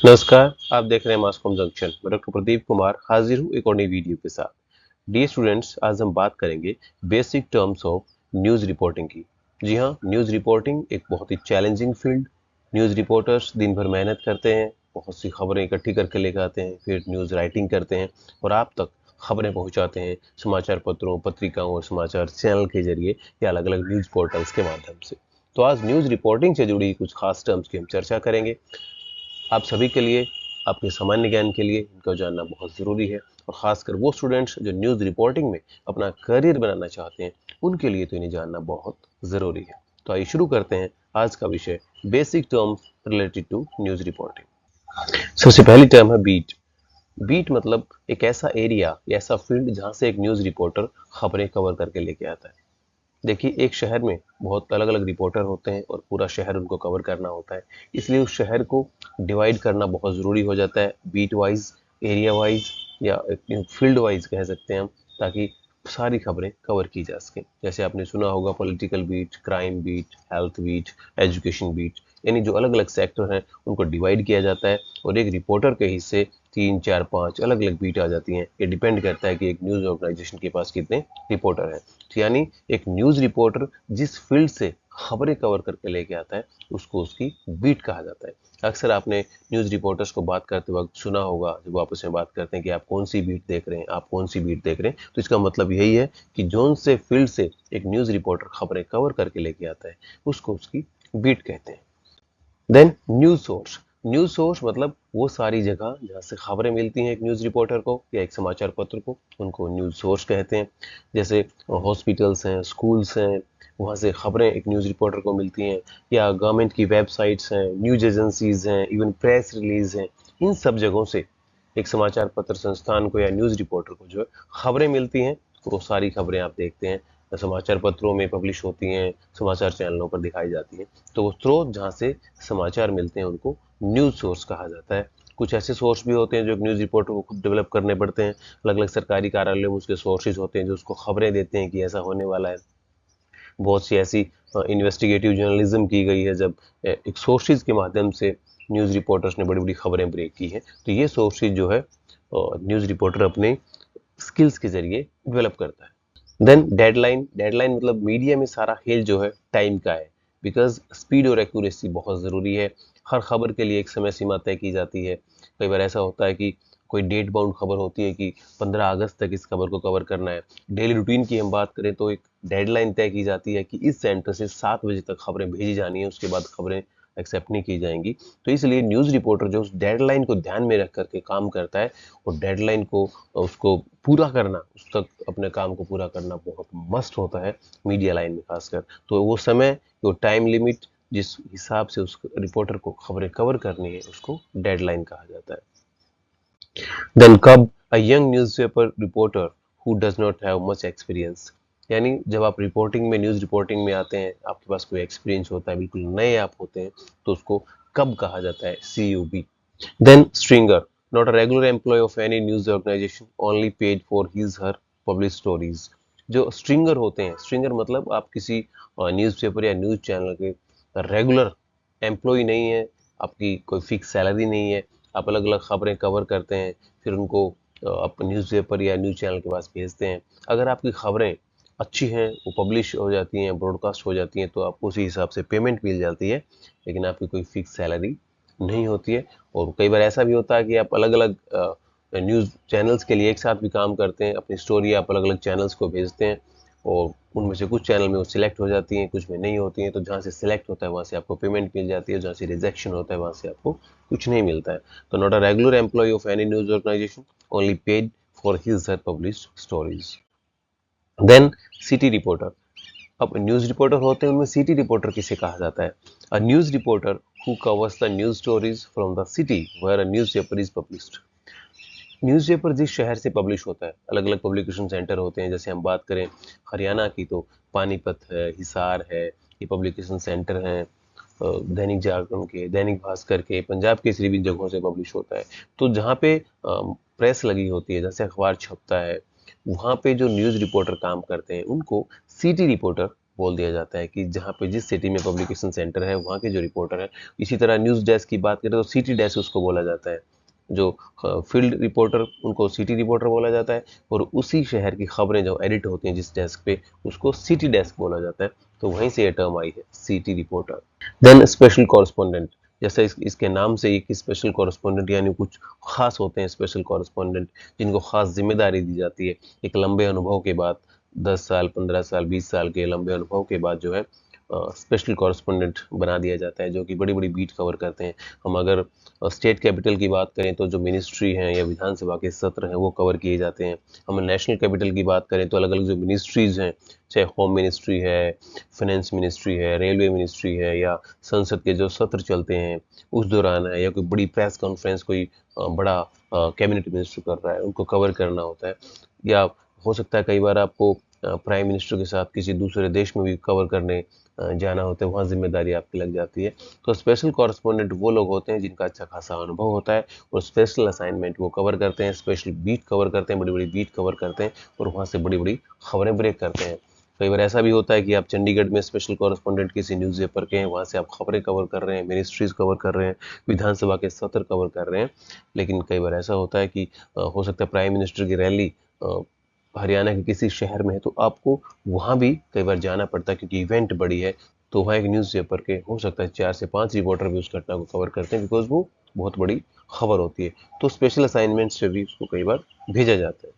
नमस्कार, आप देख रहे हैं मास्कॉम जंक्शन। मैं डॉक्टर प्रदीप कुमार हाजिर हूँ एक और नई वीडियो के साथ। डियर स्टूडेंट्स, आज हम बात करेंगे basic terms of news reporting की। जी हाँ, न्यूज़ रिपोर्टिंग एक बहुत ही चैलेंजिंग फील्ड। न्यूज़ रिपोर्टर्स दिन भर मेहनत करते हैं, बहुत सी खबरें इकट्ठी करके लेकर आते हैं, फिर न्यूज़ राइटिंग करते हैं और आप तक खबरें पहुंचाते हैं समाचार पत्रों, पत्रिकाओं और समाचार चैनल के जरिए या अलग अलग न्यूज़ पोर्टल्स के माध्यम से। तो आज न्यूज़ रिपोर्टिंग से जुड़ी कुछ खास टर्म्स की हम चर्चा करेंगे। आप सभी के लिए, आपके सामान्य ज्ञान के लिए इनको जानना बहुत ज़रूरी है और ख़ासकर वो स्टूडेंट्स जो न्यूज़ रिपोर्टिंग में अपना करियर बनाना चाहते हैं, उनके लिए तो इन्हें जानना बहुत ज़रूरी है। तो आइए शुरू करते हैं आज का विषय, basic terms related to news reporting. सबसे पहली टर्म है बीट। बीट मतलब एक ऐसा एरिया या ऐसा फील्ड जहाँ से एक न्यूज़ रिपोर्टर खबरें कवर करके लेके आता है। देखिए, एक शहर में बहुत अलग अलग रिपोर्टर होते हैं और पूरा शहर उनको कवर करना होता है, इसलिए उस शहर को डिवाइड करना बहुत ज़रूरी हो जाता है, बीट वाइज, एरिया वाइज या फील्ड वाइज कह सकते हैं हम, ताकि सारी खबरें कवर की जा सकें। जैसे आपने सुना होगा political beat, crime beat, health beat, education beat, यानी जो अलग अलग सेक्टर हैं उनको डिवाइड किया जाता है और एक रिपोर्टर के हिस्से 3, 4, 5 अलग अलग बीट आ जाती हैं। ये डिपेंड करता है कि एक न्यूज़ ऑर्गेनाइजेशन के पास कितने रिपोर्टर हैं। तो यानी एक न्यूज़ रिपोर्टर जिस फील्ड से खबरें कवर करके लेके आता है उसको उसकी बीट कहा जाता है। अक्सर आपने न्यूज़ रिपोर्टर्स को बात करते वक्त सुना होगा, जब आपस में बात करते हैं कि आप कौन सी बीट देख रहे हैं, आप कौन सी बीट देख रहे हैं, तो इसका मतलब यही है कि जोन से फील्ड से एक न्यूज़ रिपोर्टर खबरें कवर करके लेके आता है उसको उसकी बीट कहते हैं। Then news source. News source मतलब वो सारी जगह जहाँ से खबरें मिलती हैं एक न्यूज़ रिपोर्टर को या एक समाचार पत्र को, उनको न्यूज़ सोर्स कहते हैं। जैसे हॉस्पिटल्स हैं, स्कूल्स हैं, वहाँ से खबरें एक न्यूज़ रिपोर्टर को मिलती हैं, या गवर्नमेंट की वेबसाइट्स हैं, न्यूज़ एजेंसीज हैं, इवन प्रेस रिलीज हैं। इन सब जगहों से एक समाचार पत्र संस्थान को या न्यूज़ रिपोर्टर को जो है खबरें मिलती हैं। वो सारी खबरें आप देखते हैं समाचार पत्रों में पब्लिश होती हैं, समाचार चैनलों पर दिखाई जाती हैं। तो वो स्रोत जहाँ से समाचार मिलते हैं उनको न्यूज़ सोर्स कहा जाता है। कुछ ऐसे सोर्स भी होते हैं जो न्यूज़ रिपोर्टर को खुद डेवलप करने पड़ते हैं। अलग अलग सरकारी कार्यालयों में उसके सोर्सेज होते हैं जो उसको खबरें देते हैं कि ऐसा होने वाला है। बहुत सी ऐसी इन्वेस्टिगेटिव जर्नलिज्म की गई है जब एक सोर्सेज के माध्यम से न्यूज़ रिपोर्टर्स ने बड़ी बड़ी खबरें ब्रेक की हैं। तो ये सोर्सेज जो है न्यूज़ रिपोर्टर अपने स्किल्स के जरिए डेवलप करता है। Then deadline. डेडलाइन मतलब मीडिया में सारा खेल जो है टाइम का है, बिकॉज स्पीड और एक्यूरेसी बहुत ज़रूरी है। हर खबर के लिए एक समय सीमा तय की जाती है। कई बार ऐसा होता है कि कोई डेट बाउंड खबर होती है कि 15 अगस्त तक इस खबर को कवर करना है। डेली रूटीन की हम बात करें तो एक डेडलाइन तय की जाती है कि इस सेंटर से 7 बजे तक खबरें भेजी जानी है, उसके बाद खबरें एक्सेप्ट नहीं की जाएंगी। तो इसलिए न्यूज़ रिपोर्टर जो उस डेडलाइन को ध्यान में रख करके काम करता है, और डेडलाइन को उसको पूरा करना, उस तक अपने काम को पूरा करना बहुत मस्ट होता है मीडिया लाइन में खासकर। तो वो समय, वो टाइम लिमिट जिस हिसाब से उस रिपोर्टर को खबरें कवर करनी है उसको डेडलाइन कहा जाता है। देन कब a young newspaper reporter who does not have much experience. यानी जब आप रिपोर्टिंग में, न्यूज़ रिपोर्टिंग में आते हैं, आपके पास कोई एक्सपीरियंस होता है, बिल्कुल नए आप होते हैं, तो उसको कब कहा जाता है, CUB। Then stringer, not a regular employee of any news organization, only paid for his her published stories। जो स्ट्रिंगर होते हैं, स्ट्रिंगर मतलब आप किसी न्यूज़पेपर या न्यूज़ चैनल के रेगुलर एम्प्लॉय नहीं है, आपकी कोई फिक्स सैलरी नहीं है, आप अलग अलग खबरें कवर करते हैं, फिर उनको आप न्यूज़पेपर या न्यूज़ चैनल के पास भेजते हैं। अगर आपकी खबरें अच्छी हैं, वो पब्लिश हो जाती हैं, ब्रॉडकास्ट हो जाती हैं, तो आपको उसी हिसाब से पेमेंट मिल जाती है, लेकिन आपकी कोई फिक्स सैलरी नहीं होती है। और कई बार ऐसा भी होता है कि आप अलग अलग न्यूज़ चैनल्स के लिए एक साथ भी काम करते हैं, अपनी स्टोरी आप अलग अलग चैनल्स को भेजते हैं और उनमें से कुछ चैनल में वो सिलेक्ट हो जाती हैं, कुछ में नहीं होती हैं। तो जहाँ से सिलेक्ट होता है वहाँ से आपको पेमेंट मिल जाती है, जहाँ से रिजेक्शन होता है वहाँ से आपको कुछ नहीं मिलता है। तो not a regular employee of any news organization, only paid for his her published stories. Then city reporter. अब न्यूज़ रिपोर्टर होते हैं, उनमें सिटी रिपोर्टर किसे कहा जाता है? A news reporter who covers the news stories from the city where a newspaper is published. Newspaper जिस शहर से पब्लिश होता है, अलग अलग पब्लिकेशन सेंटर होते हैं। जैसे हम बात करें हरियाणा की तो पानीपत है, हिसार है, ये पब्लिकेशन सेंटर हैं। दैनिक जागरण के, दैनिक भास्कर के, पंजाब केसरी भी जगहों से पब्लिश होता है। तो जहाँ पे प्रेस लगी होती है, जैसे अखबार छपता है, वहाँ पे जो न्यूज़ रिपोर्टर काम करते हैं उनको सिटी रिपोर्टर बोल दिया जाता है कि जहाँ पे जिस सिटी में पब्लिकेशन सेंटर है वहाँ के जो रिपोर्टर है। इसी तरह न्यूज़ डेस्क की बात करें तो सिटी डेस्क उसको बोला जाता है। जो फील्ड रिपोर्टर उनको सिटी रिपोर्टर बोला जाता है, और उसी शहर की खबरें जो एडिट होती हैं जिस डेस्क पे उसको सिटी डेस्क बोला जाता है। तो वहीं से ये टर्म आई है city reporter. Then special correspondent, जैसे इसके नाम से एक स्पेशल कॉरेस्पॉन्डेंट यानी कुछ खास होते हैं स्पेशल कॉरेस्पॉन्डेंट, जिनको खास जिम्मेदारी दी जाती है। एक लंबे अनुभव के बाद, 10 साल 15 साल 20 साल के लंबे अनुभव के बाद जो है स्पेशल कॉरेस्पॉन्डेंट बना दिया जाता है, जो कि बड़ी बड़ी बीट कवर करते हैं। हम अगर स्टेट कैपिटल की बात करें तो जो मिनिस्ट्री हैं या विधानसभा के सत्र हैं वो कवर किए जाते हैं। हम नेशनल कैपिटल की बात करें तो अलग अलग जो मिनिस्ट्रीज हैं, चाहे होम मिनिस्ट्री है, फाइनेंस मिनिस्ट्री है, रेलवे मिनिस्ट्री है, या संसद के जो सत्र चलते हैं उस दौरान है, या कोई बड़ी प्रेस कॉन्फ्रेंस कोई बड़ा कैबिनेट मिनिस्टर कर रहा है, उनको कवर करना होता है। या हो सकता है कई बार आपको प्राइम मिनिस्टर के साथ किसी दूसरे देश में भी कवर करने जाना होता है, वहाँ जिम्मेदारी आपकी लग जाती है। तो स्पेशल कॉरेस्पॉन्डेंट वो लोग होते हैं जिनका अच्छा खासा अनुभव होता है, और स्पेशल असाइनमेंट वो कवर करते हैं, स्पेशल बीट कवर करते हैं, बड़ी बड़ी बीट कवर करते हैं, और वहाँ से बड़ी बड़ी खबरें ब्रेक करते हैं। कई बार ऐसा भी होता है कि आप चंडीगढ़ में स्पेशल कॉरेस्पॉन्डेंट किसी न्यूज़पेपर के हैं, वहाँ से आप खबरें कवर कर रहे हैं, मिनिस्ट्रीज कवर कर रहे हैं, विधानसभा के सत्र कवर कर रहे हैं। लेकिन कई बार ऐसा होता है कि हो सकता है प्राइम मिनिस्टर की रैली हरियाणा के किसी शहर में है, तो आपको वहाँ भी कई बार जाना पड़ता है क्योंकि इवेंट बड़ी है। तो वहाँ एक न्यूज़पेपर के हो सकता है 4 से 5 रिपोर्टर भी उस घटना को कवर करते हैं, बिकॉज वो बहुत बड़ी खबर होती है। तो स्पेशल असाइनमेंट से भी उसको कई बार भेजा जाता है।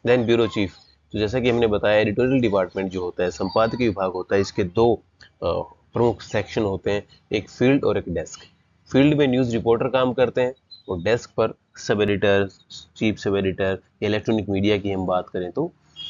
देन ब्यूरो चीफ, तो जैसा कि हमने बताया एडिटोरियल डिपार्टमेंट जो होता है, संपादकीय विभाग होता है, इसके दो प्रमुख सेक्शन होते हैं, एक फील्ड और एक डेस्क। फील्ड में न्यूज़ रिपोर्टर काम करते हैं, और डेस्क पर sub editor, chief sub editor, electronic media की हम बात करें तो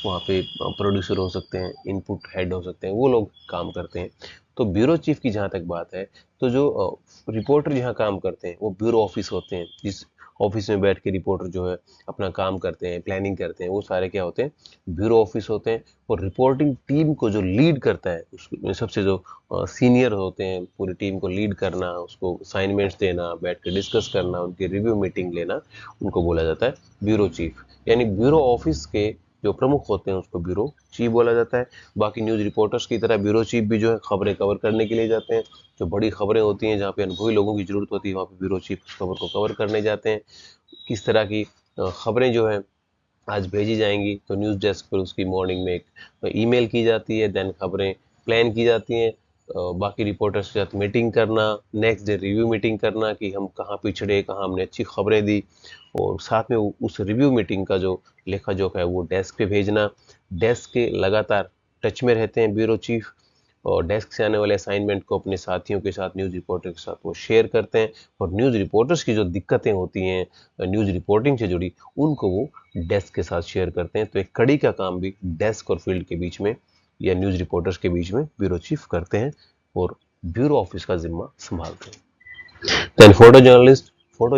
वहाँ पे प्रोड्यूसर हो सकते हैं, इनपुट हेड हो सकते हैं, वो लोग काम करते हैं। तो ब्यूरो चीफ की जहाँ तक बात है, तो जो रिपोर्टर जहाँ काम करते हैं वो ब्यूरो ऑफिस होते हैं, जिस ऑफिस में बैठ के रिपोर्टर जो है अपना काम करते हैं, प्लानिंग करते हैं, वो सारे क्या होते हैं, ब्यूरो ऑफिस होते हैं। और रिपोर्टिंग टीम को जो लीड करता है, उसमें सबसे जो सीनियर होते हैं, पूरी टीम को लीड करना, उसको असाइनमेंट्स देना, बैठ के डिस्कस करना, उनकी रिव्यू मीटिंग लेना, उनको बोला जाता है ब्यूरो चीफ। यानी ब्यूरो ऑफिस के जो प्रमुख होते हैं उसको ब्यूरो चीफ बोला जाता है। बाकी न्यूज़ रिपोर्टर्स की तरह ब्यूरो चीफ भी जो है खबरें कवर करने के लिए जाते हैं। जो बड़ी खबरें होती हैं, जहाँ पे अनुभवी लोगों की जरूरत होती है, वहाँ पे ब्यूरो चीफ उस खबर को कवर करने जाते हैं। किस तरह की खबरें जो है आज भेजी जाएंगी, तो न्यूज़ डेस्क पर उसकी मॉर्निंग में एक ईमेल की जाती है, देन खबरें प्लान की जाती हैं। बाकी रिपोर्टर्स के साथ मीटिंग करना, नेक्स्ट डे रिव्यू मीटिंग करना कि हम कहाँ पिछड़े, कहाँ हमने अच्छी खबरें दी, और साथ में उस रिव्यू मीटिंग का जो लेखा जोखा है वो डेस्क पे भेजना। डेस्क के लगातार टच में रहते हैं ब्यूरो चीफ, और डेस्क से आने वाले असाइनमेंट को अपने साथियों के साथ, न्यूज़ रिपोर्टर के साथ वो शेयर करते हैं। और न्यूज़ रिपोर्टर्स की जो दिक्कतें होती हैं न्यूज़ रिपोर्टिंग से जुड़ी, उनको वो डेस्क के साथ शेयर करते हैं। तो एक कड़ी का काम भी डेस्क और फील्ड के बीच में या न्यूज़ रिपोर्टर्स के बीच में ब्यूरो चीफ करते हैं, और ब्यूरो ऑफिस का जिम्मा संभालते हैं। देन फोटो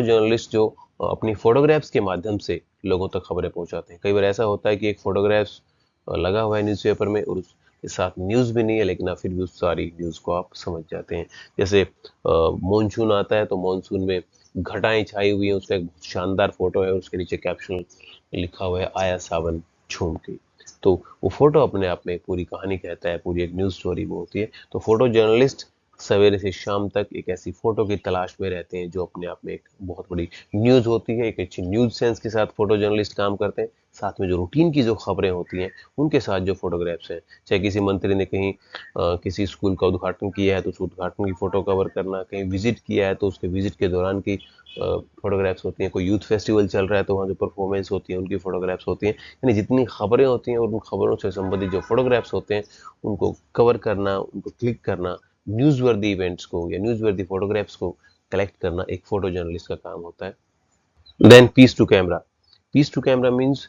जर्नलिस्ट जो अपनी फोटोग्राफ्स के माध्यम से लोगों तक खबरें पहुंचाते हैं। कई बार ऐसा होता है कि एक फोटोग्राफ्स लगा हुआ है न्यूज़पेपर में, और उसके साथ न्यूज़ भी नहीं है, लेकिन आप फिर भी उस सारी न्यूज़ को आप समझ जाते हैं। जैसे मॉनसून आता है, तो मॉनसून में घटाएं छाई हुई हैं, उसका एक बहुत शानदार फोटो है, उसके नीचे कैप्शन लिखा हुआ है आया सावन झूम के। तो वो फोटो अपने आप में एक पूरी कहानी कहता है, पूरी एक न्यूज़ स्टोरी वो होती है। तो फोटो जर्नलिस्ट सवेरे से शाम तक एक ऐसी फोटो की तलाश में रहते हैं जो अपने आप में एक बहुत बड़ी न्यूज़ होती है। एक अच्छी न्यूज़ सेंस के साथ फोटो जर्नलिस्ट काम करते हैं। साथ में जो रूटीन की जो खबरें होती हैं उनके साथ जो फोटोग्राफ्स हैं, चाहे किसी मंत्री ने कहीं किसी स्कूल का उद्घाटन किया है तो उस उद्घाटन की फोटो कवर करना, कहीं विजिट किया है तो उसके विजिट के दौरान की फोटोग्राफ्स होती हैं, कोई यूथ फेस्टिवल चल रहा है तो वहाँ जो परफॉर्मेंस होती है उनकी फोटोग्राफ्स होती हैं। यानी जितनी खबरें होती हैं और उन खबरों से संबंधित जो फोटोग्राफ्स होते हैं उनको कवर करना, उनको क्लिक करना, न्यूज़ वर्दी इवेंट्स को या न्यूज़ वर्दी फोटोग्राफ्स को कलेक्ट करना एक फोटो जर्नलिस्ट का काम होता है। Then piece to camera. Piece to camera means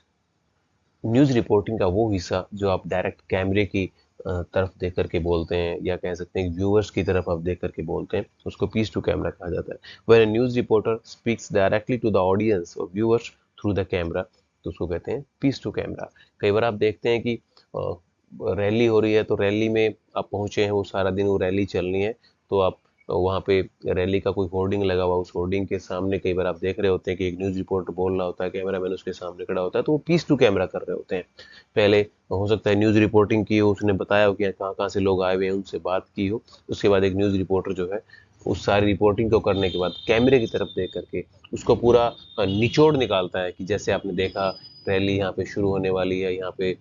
news reporting का वो हिस्सा जो आप डायरेक्ट कैमरे की तरफ देख करके बोलते हैं, या कह सकते हैं व्यूअर्स की तरफ आप देख करके बोलते हैं, उसको पीस टू कैमरा कहा जाता है। When news reporter speaks directly to the audience और व्यूअर्स थ्रू द कैमरा, तो उसको कहते हैं पीस टू कैमरा। कई बार आप देखते हैं कि रैली हो रही है, तो रैली में आप पहुंचे हैं, वो सारा दिन वो रैली चलनी है, तो आप वहाँ पे रैली का कोई होर्डिंग लगा हुआ, उस होर्डिंग के सामने कई बार आप देख रहे होते हैं कि एक न्यूज़ रिपोर्टर बोल रहा होता है, कैमरामैन उसके सामने खड़ा होता है, तो वो पीस टू कैमरा कर रहे होते हैं। पहले हो सकता है न्यूज़ रिपोर्टिंग की हो, उसने बताया हो कि कहाँ कहाँ से लोग आए हुए हैं, उनसे बात की हो। उसके बाद एक न्यूज़ रिपोर्टर जो है उस सारी रिपोर्टिंग को करने के बाद कैमरे की तरफ देख करके उसको पूरा निचोड़ निकालता है कि जैसे आपने देखा रैली यहाँ पे शुरू होने वाली है, यहाँ पे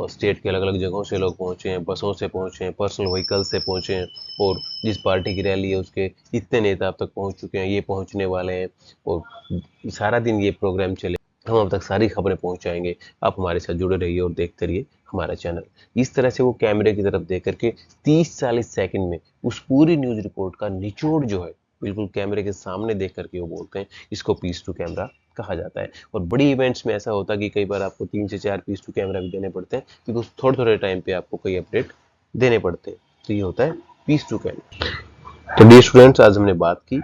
स्टेट के अलग अलग जगहों से लोग पहुँचे हैं, बसों से पहुँचे हैं, पर्सनल व्हीकल से पहुँचे हैं, और जिस पार्टी की रैली है उसके इतने नेता अब तक पहुँच चुके हैं, ये पहुँचने वाले हैं, और सारा दिन ये प्रोग्राम चले, हम अब तक सारी खबरें पहुंचाएंगे। आप हमारे साथ जुड़े रहिए और देखते रहिए हमारा चैनल। इस तरह से वो कैमरे की तरफ देख करके 30-40 सेकंड में उस पूरी न्यूज़ रिपोर्ट का निचोड़ जो है बिल्कुल कैमरे के सामने देख करके वो बोलते हैं। इसको पीस टू कैमरा कहा जाता है। और बड़ी इवेंट्स में ऐसा होता है कि कई बार आपको 3 से 4 पीस टू कैमरा भी देने पड़ते हैं, क्योंकि थोड़े थोड़े टाइम पे आपको कई अपडेट देने पड़ते हैं। तो ये होता है पीस टू कैमरा। तो डियर स्टूडेंट्स, आज हमने बात की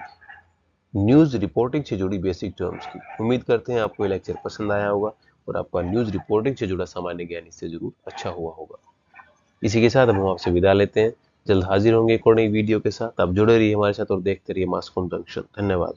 न्यूज़ रिपोर्टिंग से जुड़ी बेसिक टर्म्स की। उम्मीद करते हैं आपको ये लेक्चर पसंद आया होगा और आपका न्यूज़ रिपोर्टिंग से जुड़ा सामान्य ज्ञान इससे जरूर अच्छा हुआ होगा। इसी के साथ हम आपसे विदा लेते हैं। जल्द हाजिर होंगे एक और नई वीडियो के साथ। आप जुड़े रहिए हमारे साथ और देखते रहिए मास कॉम जंक्शन। धन्यवाद।